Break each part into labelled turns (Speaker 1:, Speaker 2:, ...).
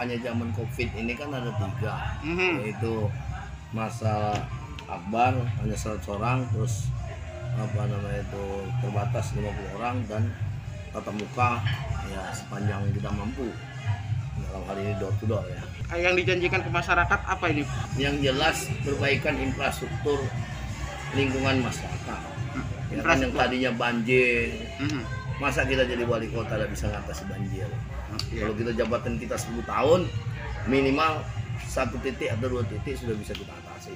Speaker 1: makanya zaman COVID ini kan ada 3, yaitu masa akbar hanya 100 orang, terus apa namanya itu terbatas 50 orang, dan tatap muka ya sepanjang kita mampu. Dalam hal ini door to door ya.
Speaker 2: Yang dijanjikan ke masyarakat apa ini?
Speaker 1: Yang jelas perbaikan infrastruktur lingkungan masyarakat. Ya kan, yang tadinya banjir, masa kita jadi wali kota tidak bisa ngatasi banjir. Kalau kita jabatan kita 10 tahun, minimal 1 titik atau 2 titik sudah bisa kita atasi.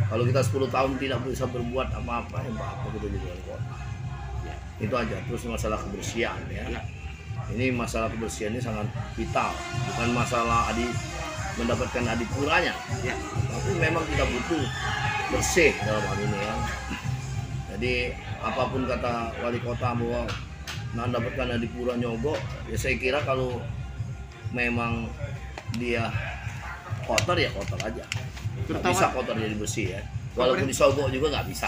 Speaker 1: Kalau kita 10 tahun tidak bisa berbuat apa-apa, ya apa kita jadi wali kota. Itu aja. Terus masalah kebersihan ya. Ini masalah kebersihan ini sangat vital, bukan masalah mendapatkan adipuranya, tapi memang kita butuh bersih dalam hal ini ya. Jadi apapun kata wali kota bahwa mendapatkan adipura nyogok, ya saya kira kalau memang dia kotor ya kotor aja, nggak bisa kotor jadi bersih ya. Walaupun disogok juga nggak bisa.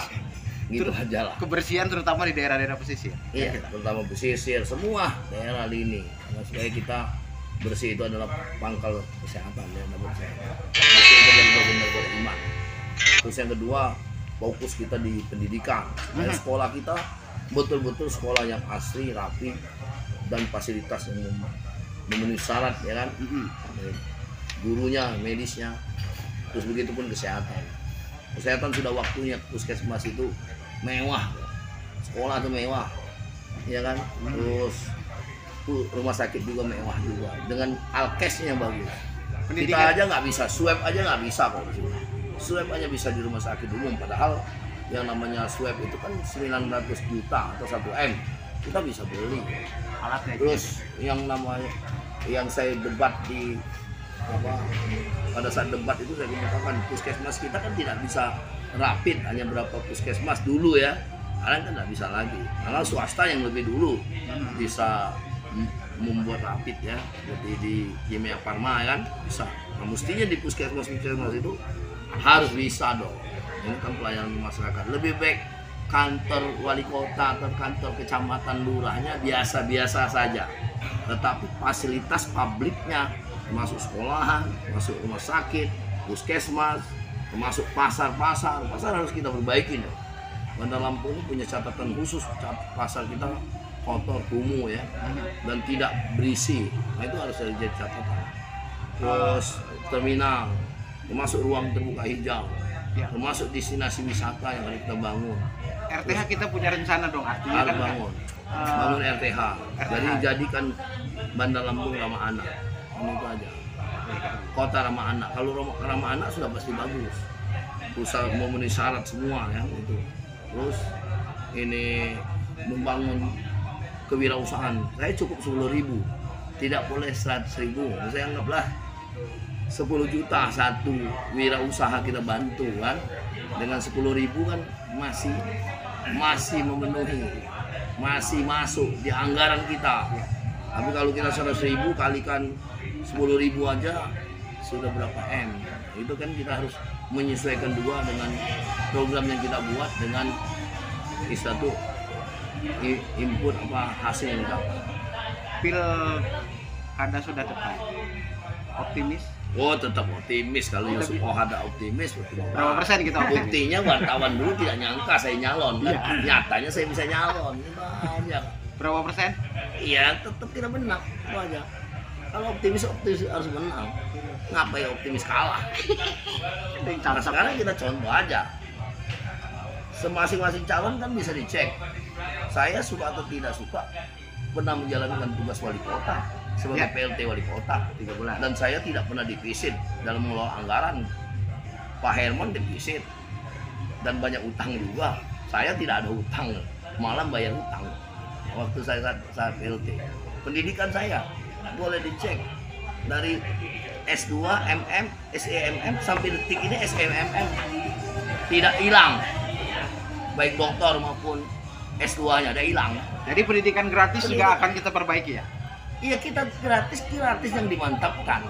Speaker 1: Gitu aja lah.
Speaker 2: Kebersihan terutama di daerah-daerah pesisir.
Speaker 1: Iya, terutama pesisir, semua daerah ini. Karena supaya kita bersih itu adalah pangkal kesehatan ya, bersih itu benar-benar beriman. Terus yang kedua, fokus kita di pendidikan. Supaya sekolah kita betul-betul sekolah yang asli, rapi, dan fasilitas yang memenuhi syarat ya kan. Gurunya, medisnya, terus begitu pun kesehatan. Kesehatan sudah waktunya puskesmas itu mewah, sekolah itu mewah, ya kan. Terus rumah sakit juga mewah juga, dengan alkesnya bagus. Kita aja nggak bisa, swab aja nggak bisa kok di sini. Swab aja bisa di rumah sakit umum, padahal yang namanya swab itu kan 900 juta atau 1 M, kita bisa beli alatnya. Terus yang namanya, yang saya debat di pada saat debat itu saya mengatakan puskesmas kita kan tidak bisa rapid, hanya berapa puskesmas dulu ya, sekarang kan tidak bisa lagi, karena swasta yang lebih dulu bisa membuat rapid ya, seperti di Kimia Farma kan bisa. Nah, mestinya di puskesmas itu harus bisa dong. Ini kan pelayanan masyarakat. Lebih baik kantor wali kota atau kantor kecamatan lurahnya biasa-biasa saja, tetapi fasilitas publiknya termasuk sekolahan, masuk rumah sakit, puskesmas, termasuk pasar harus kita perbaiki. Bandar Lampung ini punya catatan khusus, pasar kita kotor, kumuh ya, dan tidak berisi. Nah, itu harus jadi catatan. Terus terminal, termasuk ruang terbuka hijau, termasuk destinasi wisata yang harus kita bangun.
Speaker 2: RTH kita punya rencana dong, artinya
Speaker 1: harus bangun RTH. Jadi jadikan Bandar Lampung ramah anak. Itu aja, kota ramah anak. Kalau ramah anak sudah pasti bagus, usaha memenuhi syarat semua ya itu. Terus ini membangun kewirausahaan, saya cukup 10.000, tidak boleh 100.000. Saya anggaplah 10 juta satu wirausaha kita bantu kan, dengan 10.000 kan masih memenuhi, masih masuk di anggaran kita. Tapi kalau kita 100.000 kalikan 10.000 aja sudah berapa M. Itu kan kita harus menyesuaikan dua dengan program yang kita buat dengan satu input apa hasil yang dapat.
Speaker 2: Pilkada sudah dekat, optimis?
Speaker 1: Oh, tetap optimis. Kalau Yusuf ada optimis.
Speaker 2: Berapa persen kita optimis?
Speaker 1: Buktinya wartawan dulu tidak nyangka saya nyalon kan. Nyatanya saya bisa nyalon. Itu aja.
Speaker 2: Berapa persen?
Speaker 1: Iya, tetap kita menang. Itu aja. Kalau optimis harus menang. Ngapain optimis kalah? Nah, sekarang kita contoh aja. Masing-masing calon kan bisa dicek. Saya suka atau tidak suka pernah menjalankan tugas wali kota sebagai PLT wali kota 3 bulan. Dan saya tidak pernah divisit dalam mengelola anggaran. Pak Herman divisit dan banyak utang juga. Saya tidak ada utang, malah bayar utang. Waktu saya saat PLT, pendidikan saya boleh dicek dari S2, MM, SEMM sampai detik ini SMMM tidak hilang, baik doktor maupun S2-nya ada hilang.
Speaker 2: Jadi pendidikan gratis juga akan kita perbaiki ya?
Speaker 1: Iya, kita gratis yang dimantapkan,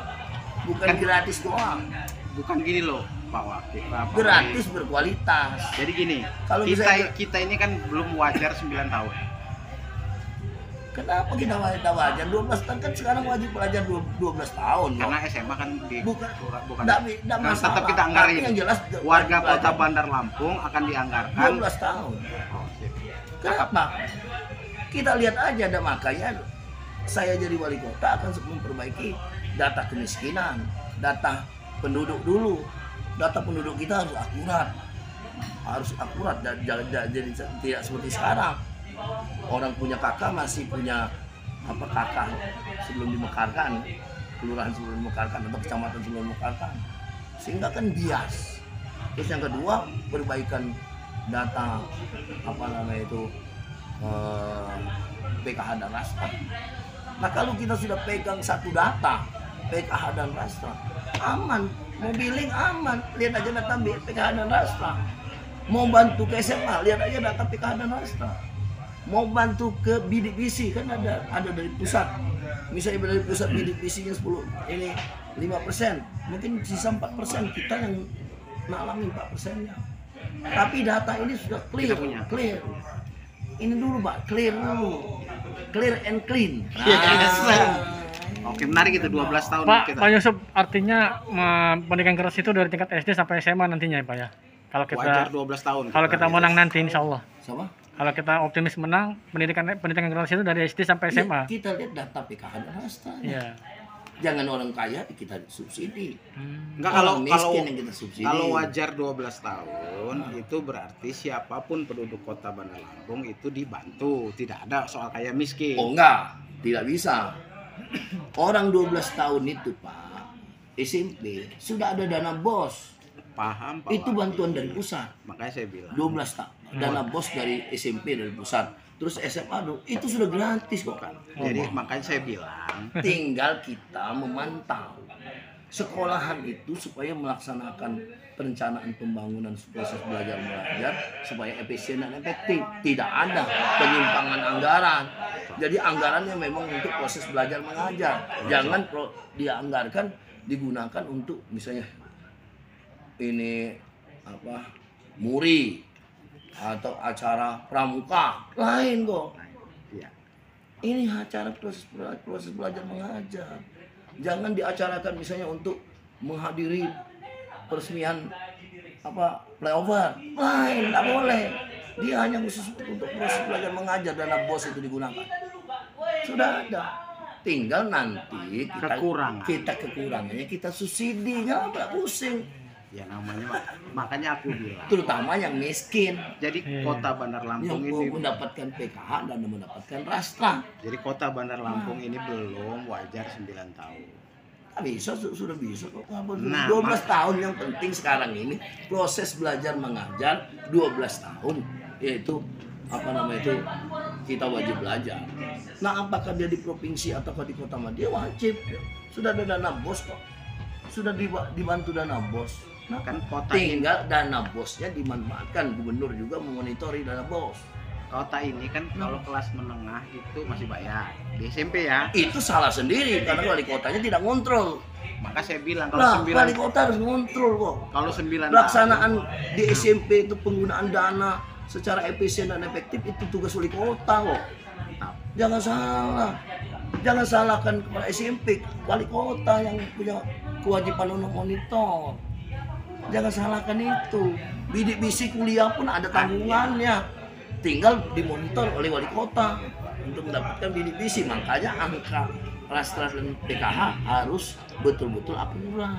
Speaker 1: bukan gratis doang.
Speaker 2: Bukan gini loh Pak Wakil,
Speaker 1: gratis berkualitas.
Speaker 2: Jadi gini, kalau kita ini kan belum wajar 9 tahun.
Speaker 1: Kenapa kita wajar 12 tahun kan sekarang wajib belajar 12 tahun loh.
Speaker 2: Karena SMA kan di
Speaker 1: Bukan
Speaker 2: bukan.
Speaker 1: Nggak
Speaker 2: Nah,
Speaker 1: masalah.
Speaker 2: tetap kita anggarin.
Speaker 1: Tapi yang jelas
Speaker 2: Warga
Speaker 1: belajar
Speaker 2: Kota Bandar Lampung akan dianggarkan
Speaker 1: 12 tahun.
Speaker 2: Oh, sip.
Speaker 1: Kenapa? Kita lihat aja, dan makanya saya jadi wali kota akan memperbaiki data kemiskinan, data penduduk dulu. Data penduduk kita harus akurat dan jadi tidak seperti sekarang. Orang punya kakak masih punya kakak sebelum dimekarkan, kelurahan sebelum dimekarkan atau kecamatan sebelum dimekarkan, sehingga kan bias. Terus yang kedua, perbaikan data PKH dan Rastra. Nah kalau kita sudah pegang satu data PKH dan Rastra, aman, mau billing aman, lihat aja data PKH dan Rastra. Mau bantu ke SMA, lihat aja data PKH dan Rastra. Mau bantu ke bidik misi kan ada dari pusat, misalnya dari pusat bidik misinya 10 ini 5%, mungkin sisa 4% kita yang ngalamin 4%-nya. Tapi data ini sudah clear. Ini dulu Pak, clear and clean.
Speaker 2: Oke, menarik itu 12 tahun kita.
Speaker 3: Pak Yusuf, artinya pendidikan keras itu dari tingkat SD sampai SMA nantinya ya Pak ya? Kalau kita
Speaker 2: Wajar 12 tahun.
Speaker 3: Kalau kita menang nanti insya Allah.
Speaker 1: Sama?
Speaker 3: Kalau kita optimis menang, pendidikan keras itu dari SD sampai SMA.
Speaker 1: Kita lihat data PKH dan Rastra.
Speaker 3: Iya.
Speaker 1: Jangan orang kaya kita subsidi.
Speaker 2: Enggak,
Speaker 1: Orang miskin yang kita subsidi.
Speaker 2: kalau wajar 12 tahun itu berarti siapapun penduduk Kota Bandar Lampung itu dibantu, tidak ada soal kaya miskin.
Speaker 1: Oh enggak, tidak bisa. Orang 12 tahun itu Pak, SMP sudah ada dana BOS.
Speaker 2: Paham, Pak.
Speaker 1: Itu bantuan dari pusat.
Speaker 2: Makanya saya bilang
Speaker 1: 12 tahun. Dana BOS dari SMP dari pusat. Terus SMA itu sudah gratis kok kan.
Speaker 2: Jadi makanya saya bilang
Speaker 1: Tinggal kita memantau sekolahan itu supaya melaksanakan perencanaan pembangunan proses belajar mengajar supaya efisien dan efektif. Tidak ada penyimpangan anggaran. Jadi anggarannya memang untuk proses belajar mengajar. Jangan dianggarkan digunakan untuk misalnya ini muri atau acara pramuka lain kok.
Speaker 2: ya,
Speaker 1: Ini acara proses belajar mengajar. Jangan diacarakan misalnya untuk menghadiri peresmian flyover. Lain, nggak boleh. Dia hanya khusus untuk proses belajar mengajar, dana BOS itu digunakan. Sudah ada. Tinggal nanti kita kekurangannya kita subsidi, nggak pusing.
Speaker 2: ya namanya makanya aku bilang
Speaker 1: Terutama yang miskin,
Speaker 2: jadi Kota Bandar
Speaker 1: yang
Speaker 2: Lampung ini
Speaker 1: mendapatkan PKH dan mendapatkan Rastra.
Speaker 2: jadi Kota Bandar Lampung ini belum wajar 9 tahun.
Speaker 1: Bisa, sudah bisa kok.
Speaker 2: Nah,
Speaker 1: 12 tahun yang penting sekarang ini proses belajar mengajar 12 tahun, yaitu kita wajib belajar. Nah apakah dia di provinsi atau di kota dia wajib. Sudah ada dana BOS kok, sudah dibantu dana BOS. Nah
Speaker 2: Kan kota ini,
Speaker 1: tinggal dana BOS-nya dimanfaatkan, gubernur juga memonitori dana BOS.
Speaker 2: kota ini kan kalau kelas menengah itu masih bayar di SMP ya.
Speaker 1: Itu salah sendiri karena wali kotanya tidak ngontrol.
Speaker 2: Maka saya bilang
Speaker 1: Nah,
Speaker 2: kalau
Speaker 1: wali
Speaker 2: 9
Speaker 1: kota harus ngontrol kok.
Speaker 2: kalau 9
Speaker 1: Pelaksanaan di SMP itu penggunaan dana secara efisien dan efektif itu tugas wali kota kok. Jangan salah. Jangan salahkan kepala SMP, wali kota yang punya kewajiban untuk monitor. Jangan salahkan itu. Bidik misi kuliah pun ada tanggungannya. Tinggal dimonitor oleh wali kota untuk mendapatkan bidik misi. Makanya angka Rastra dan PKH harus betul-betul akurat.